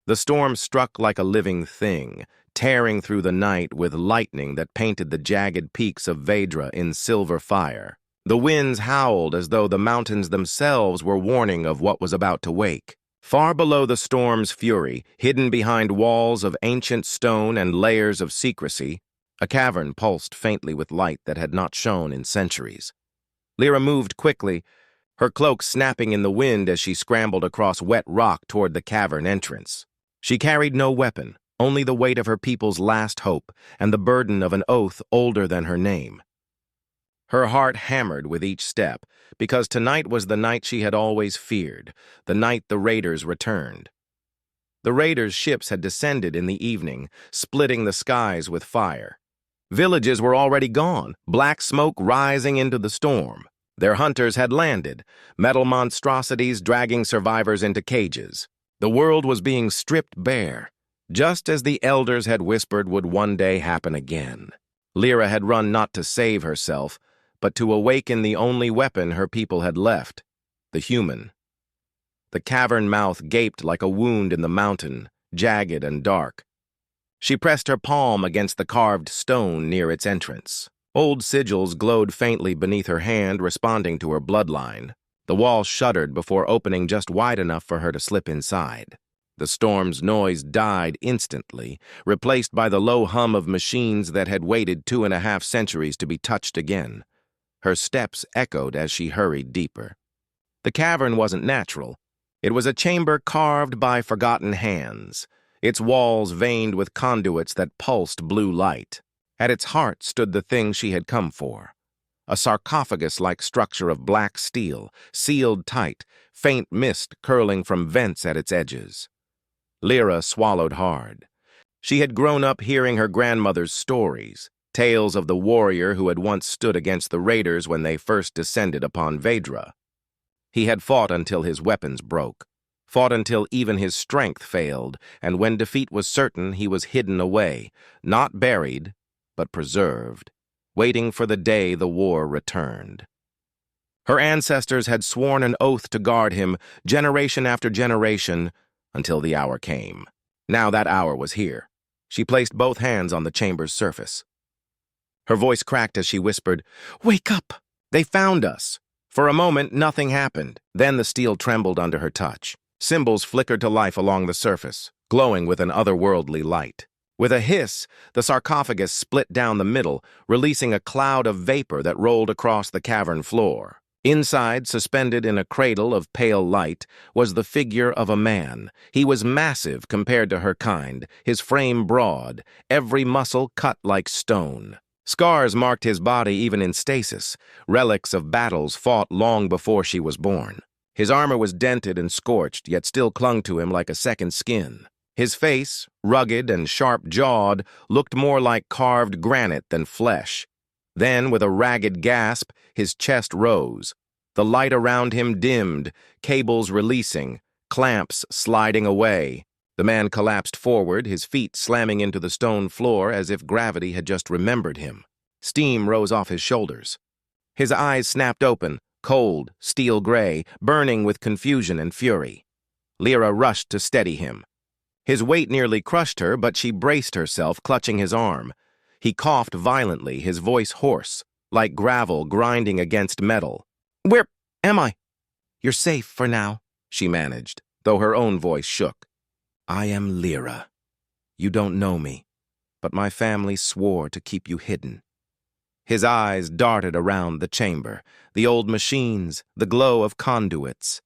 The storm struck like a living thing, tearing through the night with lightning that painted the jagged peaks of Vedra in silver fire. The winds howled as though the mountains themselves were warning of what was about to wake. Far below the storm's fury, hidden behind walls of ancient stone and layers of secrecy, a cavern pulsed faintly with light that had not shone in centuries. Lyra moved quickly, her cloak snapping in the wind as she scrambled across wet rock toward the cavern entrance. She carried no weapon, only the weight of her people's last hope and the burden of an oath older than her name. Her heart hammered with each step, because tonight was the night she had always feared, the night the raiders returned. The raiders' ships had descended in the evening, splitting the skies with fire. Villages were already gone, black smoke rising into the storm. Their hunters had landed, metal monstrosities dragging survivors into cages. The world was being stripped bare, just as the elders had whispered would one day happen again. Lyra had run not to save herself, but to awaken the only weapon her people had left, the human. The cavern mouth gaped like a wound in the mountain, jagged and dark. She pressed her palm against the carved stone near its entrance. Old sigils glowed faintly beneath her hand, responding to her bloodline. The wall shuddered before opening just wide enough for her to slip inside. The storm's noise died instantly, replaced by the low hum of machines that had waited 2.5 centuries to be touched again. Her steps echoed as she hurried deeper. The cavern wasn't natural. It was a chamber carved by forgotten hands, its walls veined with conduits that pulsed blue light. At its heart stood the thing she had come for, a sarcophagus-like structure of black steel, sealed tight, faint mist curling from vents at its edges. Lyra swallowed hard. She had grown up hearing her grandmother's stories, tales of the warrior who had once stood against the raiders when they first descended upon Vedra. He had fought until his weapons broke, fought until even his strength failed, and when defeat was certain, he was hidden away, not buried, but preserved, waiting for the day the war returned. Her ancestors had sworn an oath to guard him, generation after generation, until the hour came. Now that hour was here. She placed both hands on the chamber's surface. Her voice cracked as she whispered, "Wake up! They found us!" For a moment, nothing happened. Then the steel trembled under her touch. Symbols flickered to life along the surface, glowing with an otherworldly light. With a hiss, the sarcophagus split down the middle, releasing a cloud of vapor that rolled across the cavern floor. Inside, suspended in a cradle of pale light, was the figure of a man. He was massive compared to her kind, his frame broad, every muscle cut like stone. Scars marked his body even in stasis, relics of battles fought long before she was born. His armor was dented and scorched, yet still clung to him like a second skin. His face, rugged and sharp-jawed, looked more like carved granite than flesh. Then, with a ragged gasp, his chest rose. The light around him dimmed, cables releasing, clamps sliding away. The man collapsed forward, his feet slamming into the stone floor as if gravity had just remembered him. Steam rose off his shoulders. His eyes snapped open, cold, steel gray, burning with confusion and fury. Lyra rushed to steady him. His weight nearly crushed her, but she braced herself, clutching his arm. He coughed violently, his voice hoarse, like gravel grinding against metal. "Where am I?" "You're safe for now," she managed, though her own voice shook. "I am Lyra. You don't know me, but my family swore to keep you hidden." His eyes darted around the chamber, the old machines, the glow of conduits.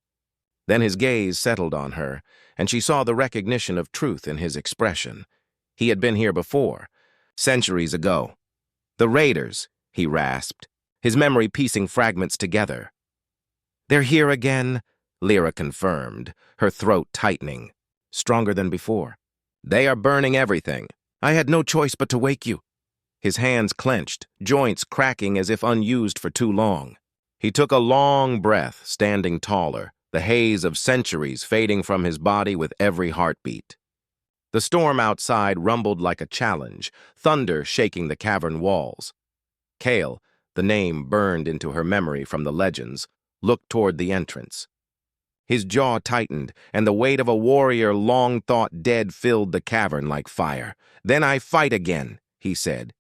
Then his gaze settled on her, and she saw the recognition of truth in his expression. He had been here before, centuries ago. "The raiders," he rasped, his memory piecing fragments together. "They're here again," Lyra confirmed, her throat tightening. Stronger than before. "They are burning everything. I had no choice but to wake you." His hands clenched, joints cracking as if unused for too long. He took a long breath, standing taller, the haze of centuries fading from his body with every heartbeat. The storm outside rumbled like a challenge, thunder shaking the cavern walls. Kale, the name burned into her memory from the legends, looked toward the entrance. His jaw tightened, and the weight of a warrior long thought dead filled the cavern like fire. "Then I fight again," he said.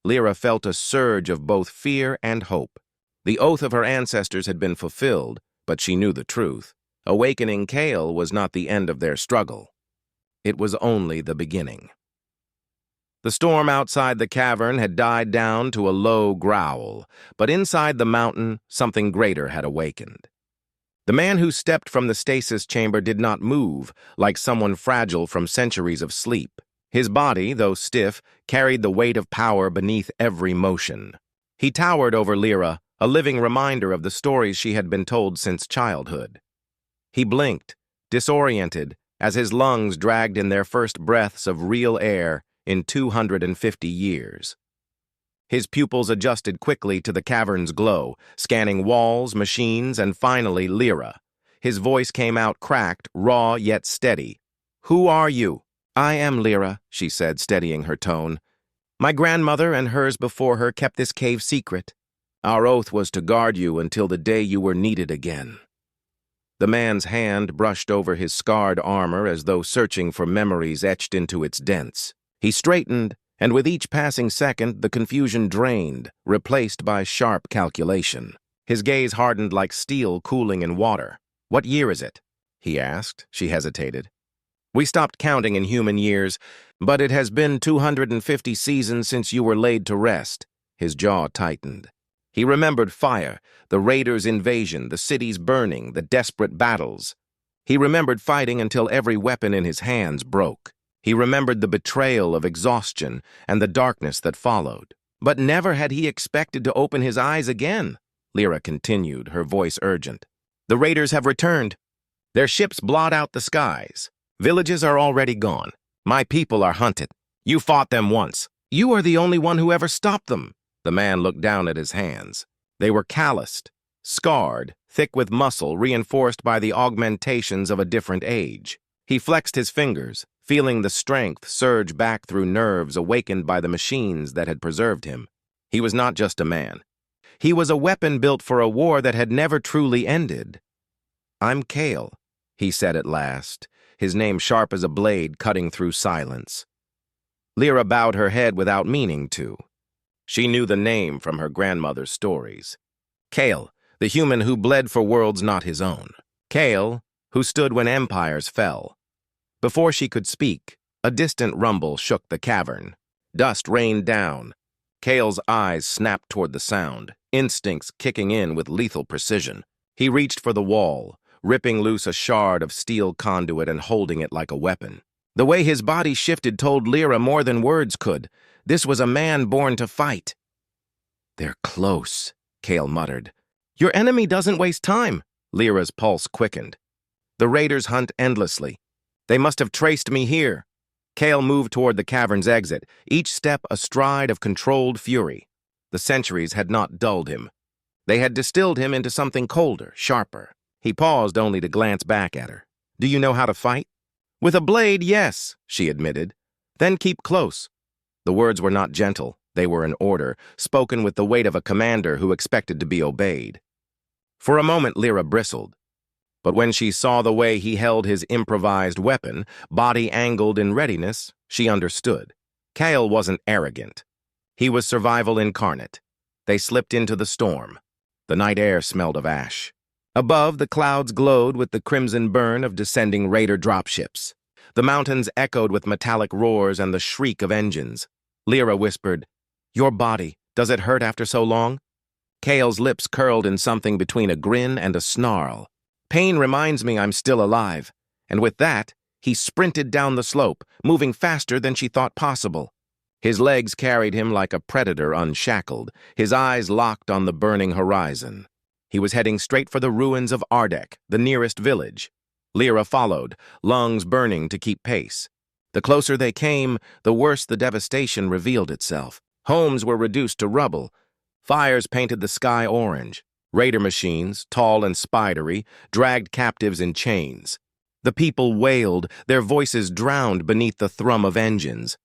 Lyra felt a surge of both fear and hope. The oath of her ancestors had been fulfilled, but she knew the truth. Awakening Kale was not the end of their struggle. It was only the beginning. The storm outside the cavern had died down to a low growl, but inside the mountain, something greater had awakened. The man who stepped from the stasis chamber did not move, like someone fragile from centuries of sleep. His body, though stiff, carried the weight of power beneath every motion. He towered over Lyra, a living reminder of the stories she had been told since childhood. He blinked, disoriented, as his lungs dragged in their first breaths of real air in 250 years. His pupils adjusted quickly to the cavern's glow, scanning walls, machines, and finally Lyra. His voice came out cracked, raw yet steady. "Who are you?" "I am Lyra," she said, steadying her tone. "My grandmother and hers before her kept this cave secret. Our oath was to guard you until the day you were needed again." The man's hand brushed over his scarred armor as though searching for memories etched into its dents. He straightened, and with each passing second, the confusion drained, replaced by sharp calculation. His gaze hardened like steel cooling in water. "What year is it?" he asked. She hesitated. "We stopped counting in human years, but it has been 250 seasons since you were laid to rest." His jaw tightened. He remembered fire, the raiders' invasion, the cities burning, the desperate battles. He remembered fighting until every weapon in his hands broke. He remembered the betrayal of exhaustion and the darkness that followed. But never had he expected to open his eyes again. Lyra continued, her voice urgent. "The raiders have returned. Their ships blot out the skies. Villages are already gone. My people are hunted. You fought them once. You are the only one who ever stopped them." The man looked down at his hands. They were calloused, scarred, thick with muscle reinforced by the augmentations of a different age. He flexed his fingers, feeling the strength surge back through nerves awakened by the machines that had preserved him. He was not just a man. He was a weapon built for a war that had never truly ended. "I'm Kale," he said at last, his name sharp as a blade cutting through silence. Lyra bowed her head without meaning to. She knew the name from her grandmother's stories. Kale, the human who bled for worlds not his own. Kale, who stood when empires fell. Before she could speak, a distant rumble shook the cavern. Dust rained down. Kale's eyes snapped toward the sound, instincts kicking in with lethal precision. He reached for the wall, ripping loose a shard of steel conduit and holding it like a weapon. The way his body shifted told Lyra more than words could. This was a man born to fight. "They're close," Kale muttered. "Your enemy doesn't waste time." Lyra's pulse quickened. "The raiders hunt endlessly. They must have traced me here." Kale moved toward the cavern's exit, each step a stride of controlled fury. The centuries had not dulled him. They had distilled him into something colder, sharper. He paused only to glance back at her. "Do you know how to fight?" "With a blade, yes," she admitted. "Then keep close." The words were not gentle. They were an order, spoken with the weight of a commander who expected to be obeyed. For a moment, Lyra bristled. But when she saw the way he held his improvised weapon, body angled in readiness, she understood. Kale wasn't arrogant. He was survival incarnate. They slipped into the storm. The night air smelled of ash. Above, the clouds glowed with the crimson burn of descending raider dropships. The mountains echoed with metallic roars and the shriek of engines. Lyra whispered, "Your body, does it hurt after so long?" Kale's lips curled in something between a grin and a snarl. "Pain reminds me I'm still alive." And with that, he sprinted down the slope, moving faster than she thought possible. His legs carried him like a predator unshackled, his eyes locked on the burning horizon. He was heading straight for the ruins of Ardek, the nearest village. Lyra followed, lungs burning to keep pace. The closer they came, the worse the devastation revealed itself. Homes were reduced to rubble. Fires painted the sky orange. Raider machines, tall and spidery, dragged captives in chains. The people wailed, their voices drowned beneath the thrum of engines.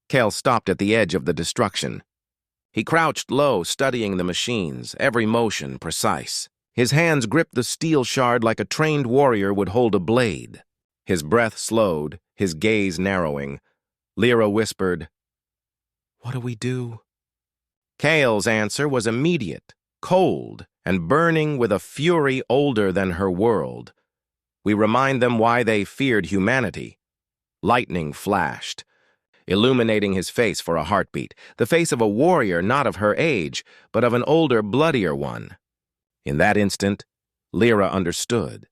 Kale stopped at the edge of the destruction. He crouched low, studying the machines, every motion precise. His hands gripped the steel shard like a trained warrior would hold a blade. His breath slowed, his gaze narrowing. Lyra whispered, "What do we do?" Kale's answer was immediate, cold, and burning with a fury older than her world. "We remind them why they feared humanity." Lightning flashed, illuminating his face for a heartbeat, the face of a warrior not of her age, but of an older, bloodier one. In that instant, Lyra understood.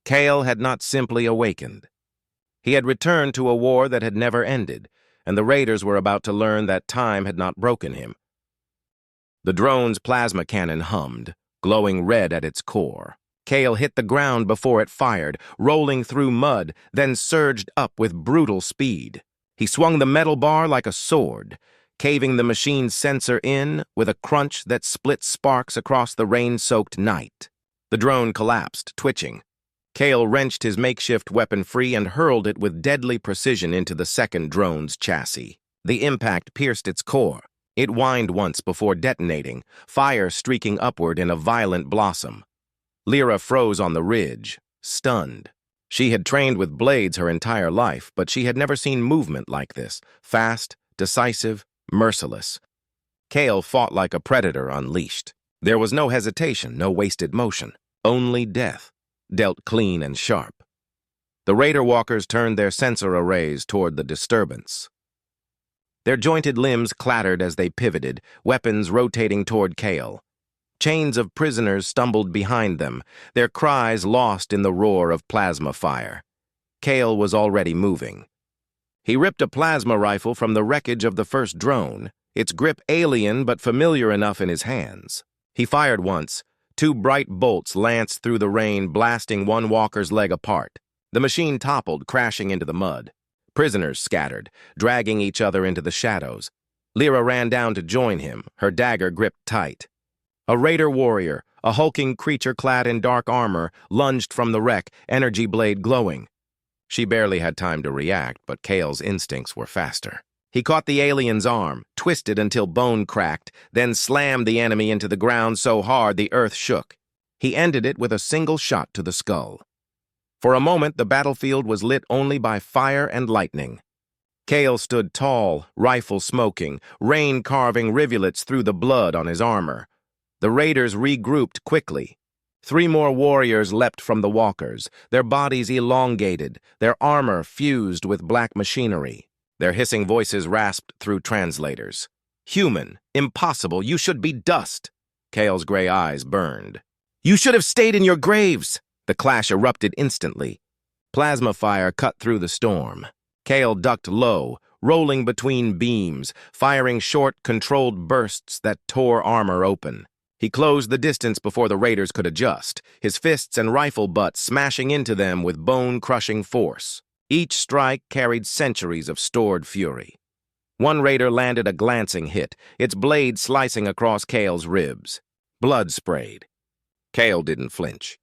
Kale had not simply awakened. He had returned to a war that had never ended, and the raiders were about to learn that time had not broken him. The drone's plasma cannon hummed, glowing red at its core. Kale hit the ground before it fired, rolling through mud, then surged up with brutal speed. He swung the metal bar like a sword, caving the machine's sensor in with a crunch that split sparks across the rain-soaked night. The drone collapsed, twitching. Kale wrenched his makeshift weapon free and hurled it with deadly precision into the second drone's chassis. The impact pierced its core. It whined once before detonating, fire streaking upward in a violent blossom. Lyra froze on the ridge, stunned. She had trained with blades her entire life, but she had never seen movement like this, fast, decisive, merciless. Kale fought like a predator unleashed. There was no hesitation, no wasted motion, only death, dealt clean and sharp. The raider walkers turned their sensor arrays toward the disturbance. Their jointed limbs clattered as they pivoted, weapons rotating toward Kale. Chains of prisoners stumbled behind them, their cries lost in the roar of plasma fire. Kale was already moving. He ripped a plasma rifle from the wreckage of the first drone, its grip alien but familiar enough in his hands. He fired once. Two bright bolts lanced through the rain, blasting one walker's leg apart. The machine toppled, crashing into the mud. Prisoners scattered, dragging each other into the shadows. Lyra ran down to join him, her dagger gripped tight. A raider warrior, a hulking creature clad in dark armor, lunged from the wreck, energy blade glowing. She barely had time to react, but Kale's instincts were faster. He caught the alien's arm, twisted until bone cracked, then slammed the enemy into the ground so hard the earth shook. He ended it with a single shot to the skull. For a moment, the battlefield was lit only by fire and lightning. Kale stood tall, rifle smoking, rain carving rivulets through the blood on his armor. The raiders regrouped quickly. 3 more warriors leapt from the walkers, their bodies elongated, their armor fused with black machinery. Their hissing voices rasped through translators. "Human, impossible, you should be dust." Kale's gray eyes burned. "You should have stayed in your graves." The clash erupted instantly. Plasma fire cut through the storm. Kale ducked low, rolling between beams, firing short, controlled bursts that tore armor open. He closed the distance before the raiders could adjust, his fists and rifle butts smashing into them with bone-crushing force. Each strike carried centuries of stored fury. One raider landed a glancing hit, its blade slicing across Kale's ribs. Blood sprayed. Kale didn't flinch.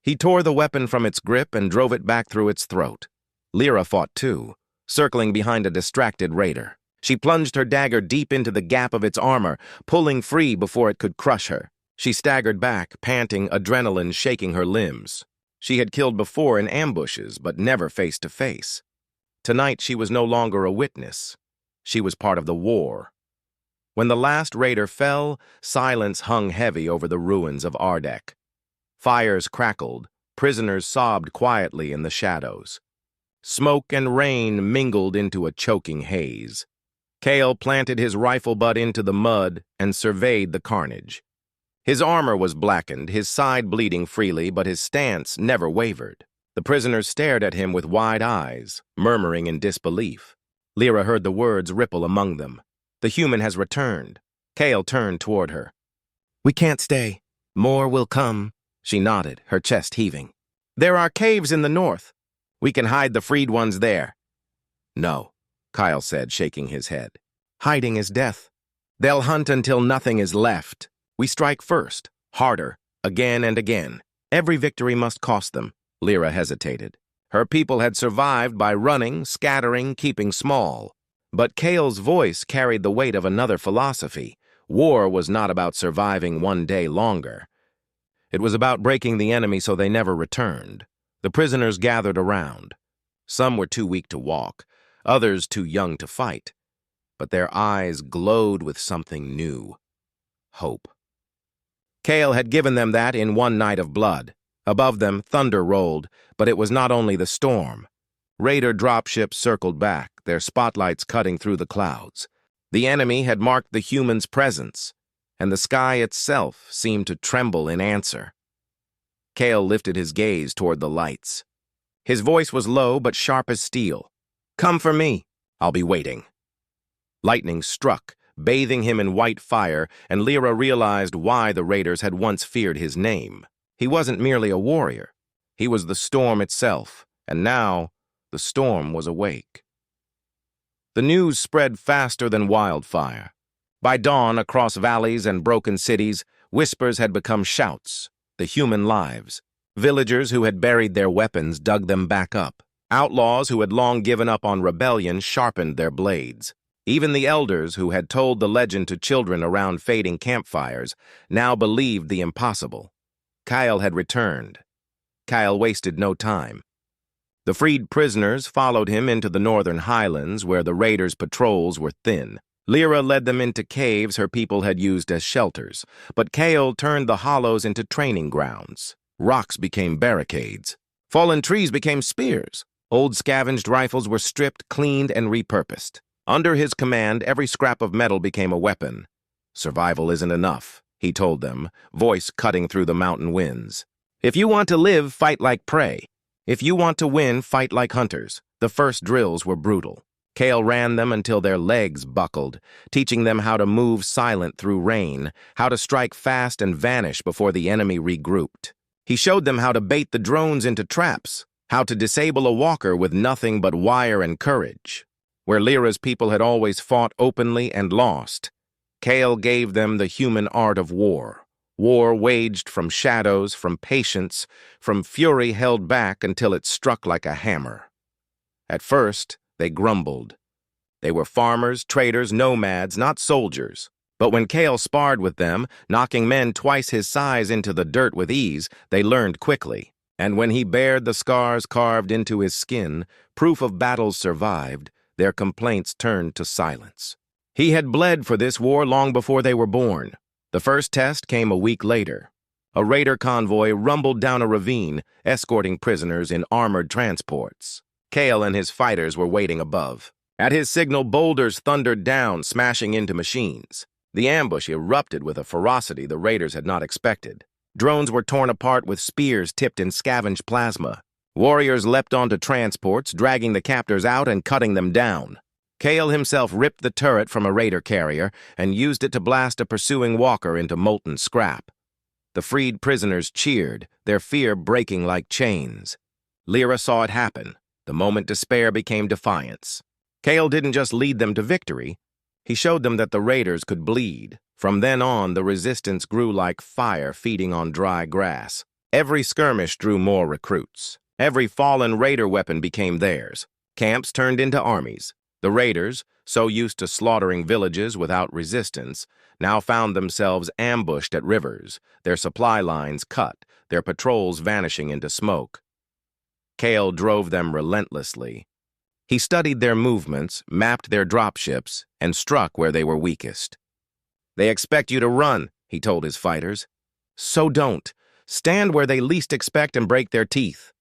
He tore the weapon from its grip and drove it back through its throat. Lyra fought too, circling behind a distracted raider. She plunged her dagger deep into the gap of its armor, pulling free before it could crush her. She staggered back, panting, adrenaline shaking her limbs. She had killed before in ambushes, but never face to face. Tonight she was no longer a witness. She was part of the war. When the last raider fell, silence hung heavy over the ruins of Ardek. Fires crackled, prisoners sobbed quietly in the shadows. Smoke and rain mingled into a choking haze. Kale planted his rifle butt into the mud and surveyed the carnage. His armor was blackened, his side bleeding freely, but his stance never wavered. The prisoners stared at him with wide eyes, murmuring in disbelief. Lyra heard the words ripple among them. "The human has returned." Kale turned toward her. "We can't stay. More will come." She nodded, her chest heaving. "There are caves in the north. We can hide the freed ones there." "No," Kyle said, shaking his head. "Hiding is death. They'll hunt until nothing is left. We strike first, harder, again and again. Every victory must cost them." Lyra hesitated. Her people had survived by running, scattering, keeping small. But Kale's voice carried the weight of another philosophy. War was not about surviving one day longer. It was about breaking the enemy so they never returned. The prisoners gathered around. Some were too weak to walk, others too young to fight. But their eyes glowed with something new. Hope. Kale had given them that in one night of blood. Above them, thunder rolled, but it was not only the storm. Raider dropships circled back, their spotlights cutting through the clouds. The enemy had marked the humans' presence, and the sky itself seemed to tremble in answer. Kale lifted his gaze toward the lights. His voice was low but sharp as steel. "Come for me. I'll be waiting." Lightning struck, bathing him in white fire, and Lyra realized why the raiders had once feared his name. He wasn't merely a warrior. He was the storm itself, and now the storm was awake. The news spread faster than wildfire. By dawn, across valleys and broken cities, whispers had become shouts, the human lives. Villagers who had buried their weapons dug them back up. Outlaws who had long given up on rebellion sharpened their blades. Even the elders who had told the legend to children around fading campfires now believed the impossible. Kyle had returned. Kyle wasted no time. The freed prisoners followed him into the northern highlands where the raiders' patrols were thin. Lyra led them into caves her people had used as shelters, but Kale turned the hollows into training grounds. Rocks became barricades. Fallen trees became spears. Old scavenged rifles were stripped, cleaned, and repurposed. Under his command, every scrap of metal became a weapon. "Survival isn't enough," he told them, voice cutting through the mountain winds. "If you want to live, fight like prey. If you want to win, fight like hunters." The first drills were brutal. Kale ran them until their legs buckled, teaching them how to move silent through rain, how to strike fast and vanish before the enemy regrouped. He showed them how to bait the drones into traps, how to disable a walker with nothing but wire and courage. Where Lyra's people had always fought openly and lost, Kale gave them the human art of war. War waged from shadows, from patience, from fury held back until it struck like a hammer. At first, they grumbled. They were farmers, traders, nomads, not soldiers. But when Kale sparred with them, knocking men twice his size into the dirt with ease, they learned quickly. And when he bared the scars carved into his skin, proof of battles survived, their complaints turned to silence. He had bled for this war long before they were born. The first test came a week later. A raider convoy rumbled down a ravine, escorting prisoners in armored transports. Kale and his fighters were waiting above. At his signal, boulders thundered down, smashing into machines. The ambush erupted with a ferocity the raiders had not expected. Drones were torn apart with spears tipped in scavenged plasma. Warriors leapt onto transports, dragging the captors out and cutting them down. Kale himself ripped the turret from a raider carrier and used it to blast a pursuing walker into molten scrap. The freed prisoners cheered, their fear breaking like chains. Lyra saw it happen, the moment despair became defiance. Kale didn't just lead them to victory, he showed them that the raiders could bleed. From then on, the resistance grew like fire feeding on dry grass. Every skirmish drew more recruits. Every fallen raider weapon became theirs. Camps turned into armies. The raiders, so used to slaughtering villages without resistance, now found themselves ambushed at rivers, their supply lines cut, their patrols vanishing into smoke. Kale drove them relentlessly. He studied their movements, mapped their dropships, and struck where they were weakest. "They expect you to run," he told his fighters. "So don't. Stand where they least expect and break their teeth."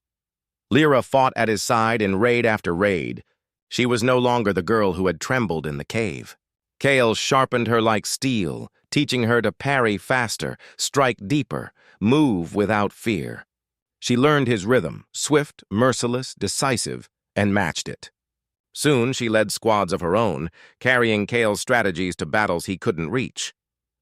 Lyra fought at his side in raid after raid. She was no longer the girl who had trembled in the cave. Kale sharpened her like steel, teaching her to parry faster, strike deeper, move without fear. She learned his rhythm, swift, merciless, decisive, and matched it. Soon she led squads of her own, carrying Kale's strategies to battles he couldn't reach.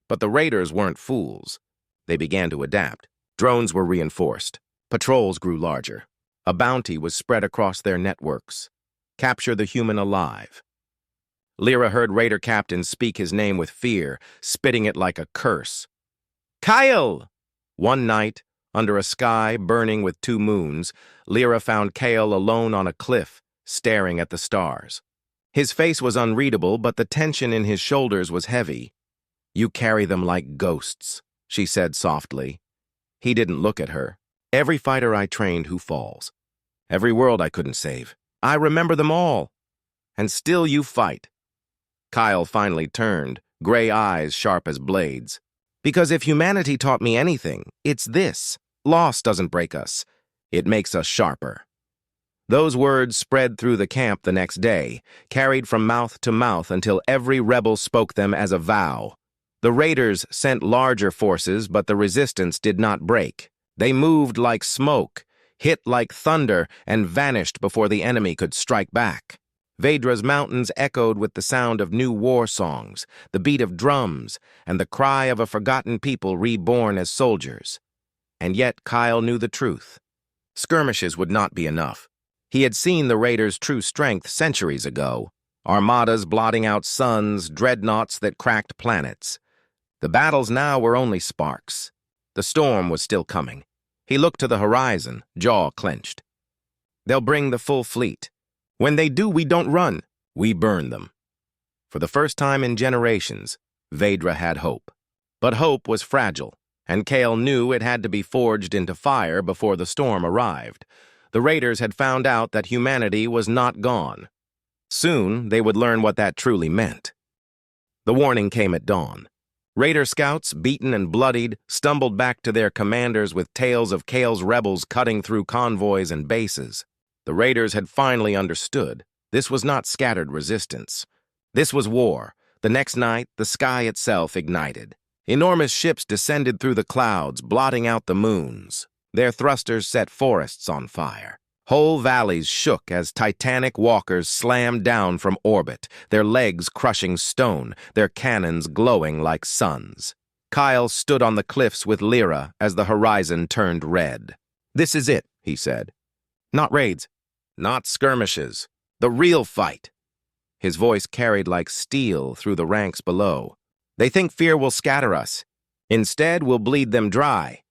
But the raiders weren't fools. They began to adapt. Drones were reinforced. Patrols grew larger. A bounty was spread across their networks. Capture the human alive. Lyra heard raider captains speak his name with fear, spitting it like a curse. "Kyle!" One night, under a sky burning with 2 moons, Lyra found Kale alone on a cliff, staring at the stars. His face was unreadable, but the tension in his shoulders was heavy. "You carry them like ghosts," she said softly. He didn't look at her. Every fighter I trained who falls. Every world I couldn't save. I remember them all. And still you fight. Kyle finally turned, gray eyes sharp as blades. Because if humanity taught me anything, it's this. Loss doesn't break us. It makes us sharper. Those words spread through the camp the next day, carried from mouth to mouth until every rebel spoke them as a vow. The raiders sent larger forces, but the resistance did not break. They moved like smoke, hit like thunder, and vanished before the enemy could strike back. Vedra's mountains echoed with the sound of new war songs, the beat of drums, and the cry of a forgotten people reborn as soldiers. And yet Kyle knew the truth. Skirmishes would not be enough. He had seen the raiders' true strength centuries ago. Armadas blotting out suns, dreadnoughts that cracked planets. The battles now were only sparks. The storm was still coming. He looked to the horizon, jaw clenched. They'll bring the full fleet. When they do, we don't run. We burn them. For the first time in generations, Vedra had hope. But hope was fragile, and Kale knew it had to be forged into fire before the storm arrived. The raiders had found out that humanity was not gone. Soon, they would learn what that truly meant. The warning came at dawn. Raider scouts, beaten and bloodied, stumbled back to their commanders with tales of Kale's rebels cutting through convoys and bases. The raiders had finally understood. This was not scattered resistance. This was war. The next night, the sky itself ignited. Enormous ships descended through the clouds, blotting out the moons. Their thrusters set forests on fire. Whole valleys shook as titanic walkers slammed down from orbit, their legs crushing stone, their cannons glowing like suns. Kyle stood on the cliffs with Lyra as the horizon turned red. "This is it," he said. "Not raids, not skirmishes, the real fight." His voice carried like steel through the ranks below. "They think fear will scatter us. Instead, we'll bleed them dry."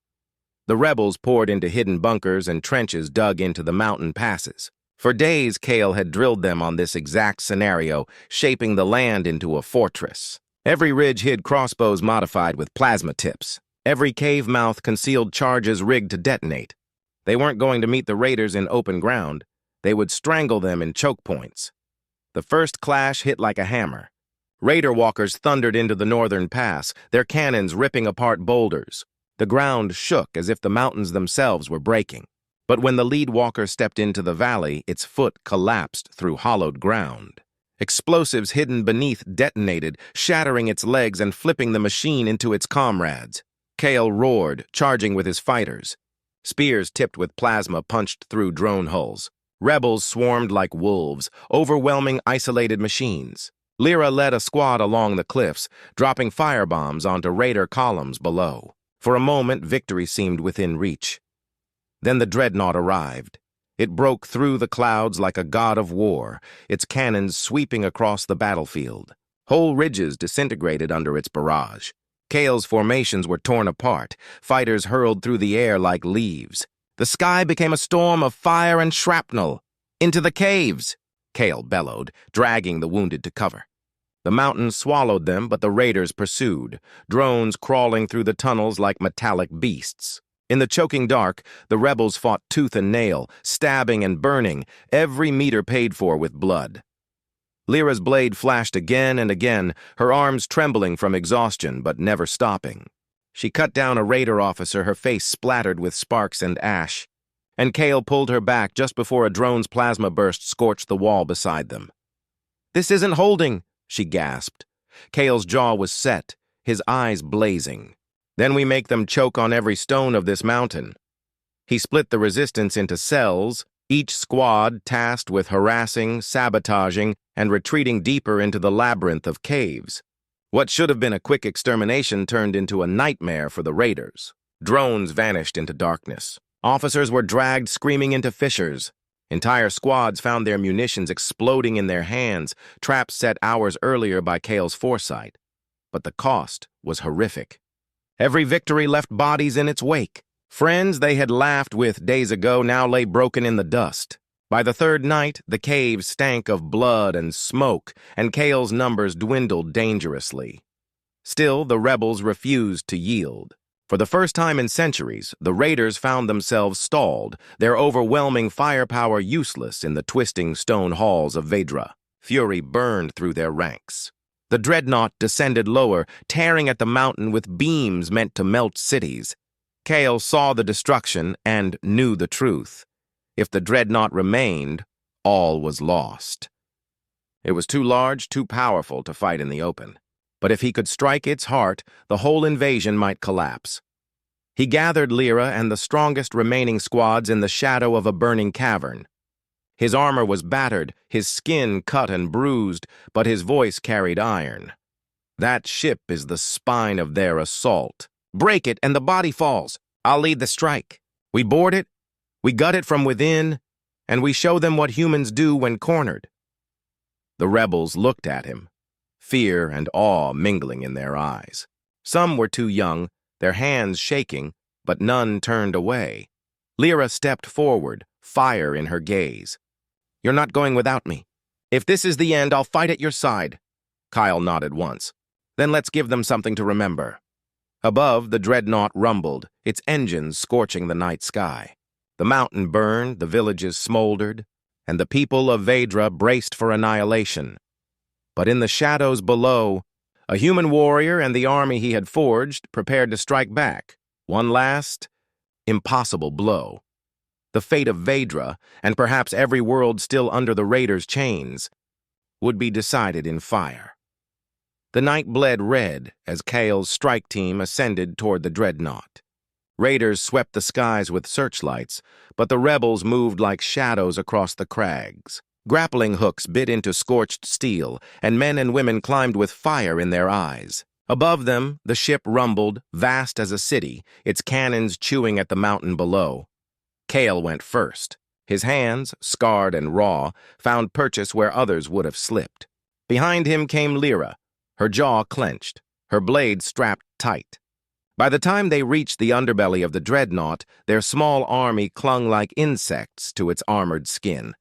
The rebels poured into hidden bunkers and trenches dug into the mountain passes. For days, Kale had drilled them on this exact scenario, shaping the land into a fortress. Every ridge hid crossbows modified with plasma tips. Every cave mouth concealed charges rigged to detonate. They weren't going to meet the raiders in open ground. They would strangle them in choke points. The first clash hit like a hammer. Raider walkers thundered into the northern pass, their cannons ripping apart boulders. The ground shook as if the mountains themselves were breaking. But when the lead walker stepped into the valley, its foot collapsed through hollowed ground. Explosives hidden beneath detonated, shattering its legs and flipping the machine into its comrades. Kale roared, charging with his fighters. Spears tipped with plasma punched through drone hulls. Rebels swarmed like wolves, overwhelming isolated machines. Lyra led a squad along the cliffs, dropping firebombs onto raider columns below. For a moment, victory seemed within reach. Then the dreadnought arrived. It broke through the clouds like a god of war, its cannons sweeping across the battlefield. Whole ridges disintegrated under its barrage. Kale's formations were torn apart, fighters hurled through the air like leaves. The sky became a storm of fire and shrapnel. "Into the caves!" Kale bellowed, dragging the wounded to cover. The mountains swallowed them, but the raiders pursued, drones crawling through the tunnels like metallic beasts. In the choking dark, the rebels fought tooth and nail, stabbing and burning, every meter paid for with blood. Lyra's blade flashed again and again, her arms trembling from exhaustion but never stopping. She cut down a raider officer, her face splattered with sparks and ash. And Kale pulled her back just before a drone's plasma burst scorched the wall beside them. "This isn't holding," she gasped. Kale's jaw was set, his eyes blazing. "Then we make them choke on every stone of this mountain." He split the resistance into cells, each squad tasked with harassing, sabotaging, and retreating deeper into the labyrinth of caves. What should have been a quick extermination turned into a nightmare for the raiders. Drones vanished into darkness. Officers were dragged screaming into fissures. Entire squads found their munitions exploding in their hands, traps set hours earlier by Kale's foresight. But the cost was horrific. Every victory left bodies in its wake. Friends they had laughed with days ago now lay broken in the dust. By the third night, the caves stank of blood and smoke, and Kale's numbers dwindled dangerously. Still, the rebels refused to yield. For the first time in centuries, the raiders found themselves stalled, their overwhelming firepower useless in the twisting stone halls of Vedra. Fury burned through their ranks. The dreadnought descended lower, tearing at the mountain with beams meant to melt cities. Kale saw the destruction and knew the truth. If the dreadnought remained, all was lost. It was too large, too powerful to fight in the open. But if he could strike its heart, the whole invasion might collapse. He gathered Lyra and the strongest remaining squads in the shadow of a burning cavern. His armor was battered, his skin cut and bruised, but his voice carried iron. That ship is the spine of their assault. Break it and the body falls. I'll lead the strike. We board it, we gut it from within, and we show them what humans do when cornered. The rebels looked at him, fear and awe mingling in their eyes. Some were too young, their hands shaking, but none turned away. Lyra stepped forward, fire in her gaze. You're not going without me. If this is the end, I'll fight at your side. Kyle nodded once. Then let's give them something to remember. Above, the dreadnought rumbled, its engines scorching the night sky. The mountain burned, the villages smoldered, and the people of Vedra braced for annihilation. But in the shadows below, a human warrior and the army he had forged prepared to strike back, one last, impossible blow. The fate of Vedra, and perhaps every world still under the raiders' chains, would be decided in fire. The night bled red as Kale's strike team ascended toward the dreadnought. Raiders swept the skies with searchlights, but the rebels moved like shadows across the crags. Grappling hooks bit into scorched steel, and men and women climbed with fire in their eyes. Above them, the ship rumbled, vast as a city, its cannons chewing at the mountain below. Kale went first. His hands, scarred and raw, found purchase where others would have slipped. Behind him came Lyra, her jaw clenched, her blade strapped tight. By the time they reached the underbelly of the dreadnought, their small army clung like insects to its armored skin.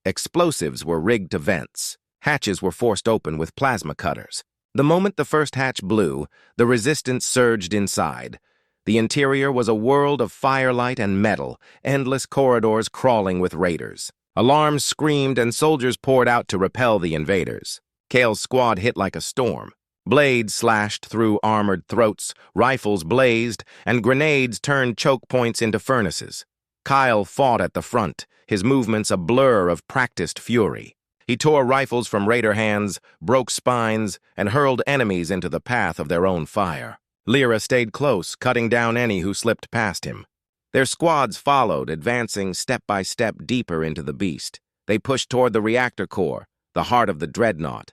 Explosives were rigged to vents. Hatches were forced open with plasma cutters. The moment the first hatch blew, the resistance surged inside. The interior was a world of firelight and metal, endless corridors crawling with raiders. Alarms screamed and soldiers poured out to repel the invaders. Kale's squad hit like a storm. Blades slashed through armored throats, rifles blazed, and grenades turned choke points into furnaces. Kyle fought at the front, his movements a blur of practiced fury. He tore rifles from raider hands, broke spines, and hurled enemies into the path of their own fire. Lyra stayed close, cutting down any who slipped past him. Their squads followed, advancing step by step deeper into the beast. They pushed toward the reactor core, the heart of the dreadnought.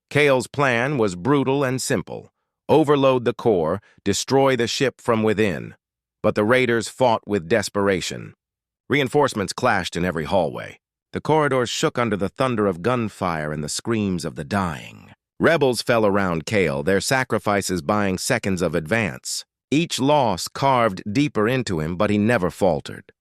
Kale's plan was brutal and simple. Overload the core, destroy the ship from within. But the raiders fought with desperation. Reinforcements clashed in every hallway. The corridors shook under the thunder of gunfire and the screams of the dying. Rebels fell around Kale, their sacrifices buying seconds of advance. Each loss carved deeper into him, but he never faltered.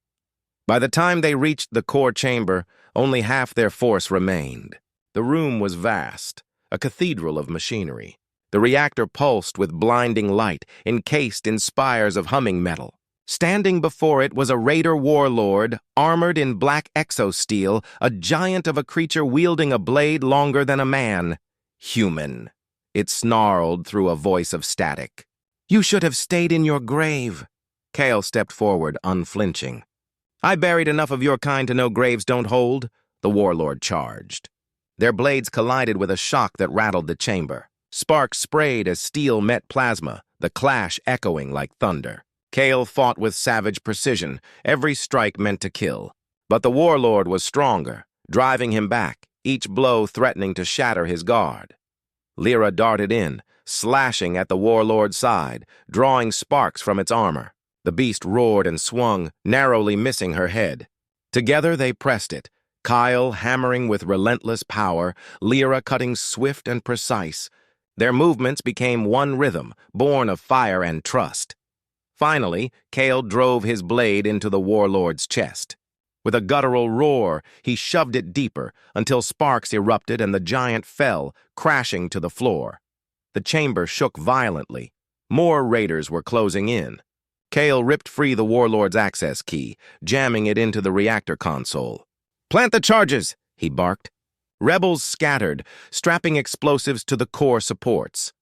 By the time they reached the core chamber, only half their force remained. The room was vast, a cathedral of machinery. The reactor pulsed with blinding light, encased in spires of humming metal. Standing before it was a raider warlord, armored in black exosteel, a giant of a creature wielding a blade longer than a man. Human. It snarled through a voice of static. You should have stayed in your grave. Kale stepped forward, unflinching. I buried enough of your kind to know graves don't hold, the warlord charged. Their blades collided with a shock that rattled the chamber. Sparks sprayed as steel met plasma, the clash echoing like thunder. Kale fought with savage precision, every strike meant to kill. But the warlord was stronger, driving him back, each blow threatening to shatter his guard. Lyra darted in, slashing at the warlord's side, drawing sparks from its armor. The beast roared and swung, narrowly missing her head. Together they pressed it, Kyle hammering with relentless power, Lyra cutting swift and precise. Their movements became one rhythm, born of fire and trust. Finally, Kale drove his blade into the warlord's chest. With a guttural roar, he shoved it deeper until sparks erupted and the giant fell, crashing to the floor. The chamber shook violently. More raiders were closing in. Kale ripped free the warlord's access key, jamming it into the reactor console. "Plant the charges!" he barked. Rebels scattered, strapping explosives to the core supports.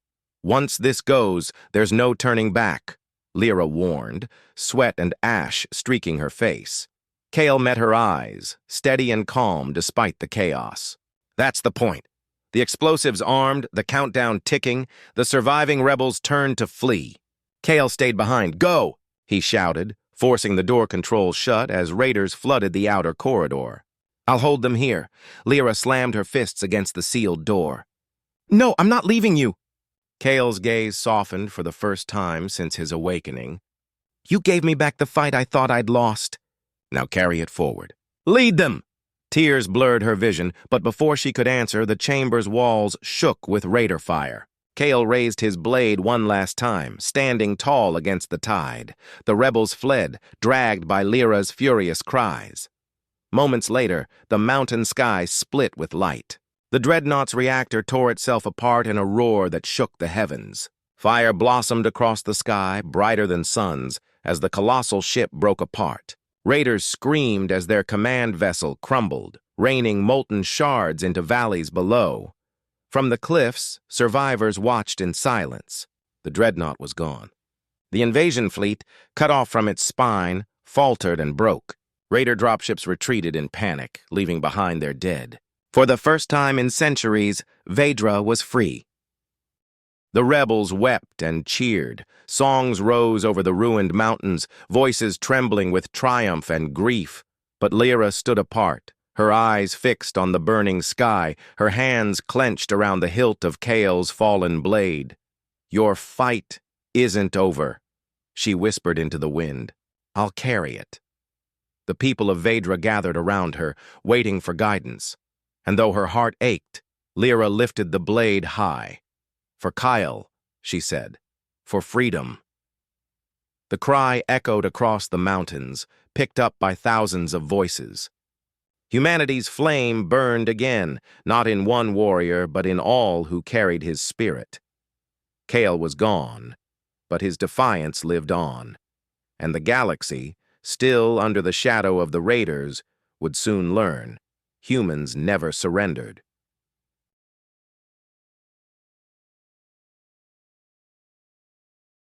"Once this goes, there's no turning back," Lyra warned, sweat and ash streaking her face. Kale met her eyes, steady and calm despite the chaos. "That's the point." The explosives armed, the countdown ticking, the surviving rebels turned to flee. Kale stayed behind. "Go!" he shouted, forcing the door controls shut as raiders flooded the outer corridor. "I'll hold them here." Lyra slammed her fists against the sealed door. "No, I'm not leaving you." Kale's gaze softened for the first time since his awakening. "You gave me back the fight I thought I'd lost. Now carry it forward. Lead them!" Tears blurred her vision, but before she could answer, the chamber's walls shook with raider fire. Kale raised his blade one last time, standing tall against the tide. The rebels fled, dragged by Lyra's furious cries. Moments later, the mountain sky split with light. The dreadnought's reactor tore itself apart in a roar that shook the heavens. Fire blossomed across the sky, brighter than suns, as the colossal ship broke apart. Raiders screamed as their command vessel crumbled, raining molten shards into valleys below. From the cliffs, survivors watched in silence. The dreadnought was gone. The invasion fleet, cut off from its spine, faltered and broke. Raider dropships retreated in panic, leaving behind their dead. For the first time in centuries, Vedra was free. The rebels wept and cheered. Songs rose over the ruined mountains, voices trembling with triumph and grief. But Lyra stood apart, her eyes fixed on the burning sky, her hands clenched around the hilt of Kale's fallen blade. "Your fight isn't over," she whispered into the wind. "I'll carry it." The people of Vedra gathered around her, waiting for guidance. And though her heart ached, Lyra lifted the blade high. "For Kyle," she said, "for freedom." The cry echoed across the mountains, picked up by thousands of voices. Humanity's flame burned again, not in one warrior, but in all who carried his spirit. Kale was gone, but his defiance lived on, and the galaxy, still under the shadow of the raiders, would soon learn humans never surrendered.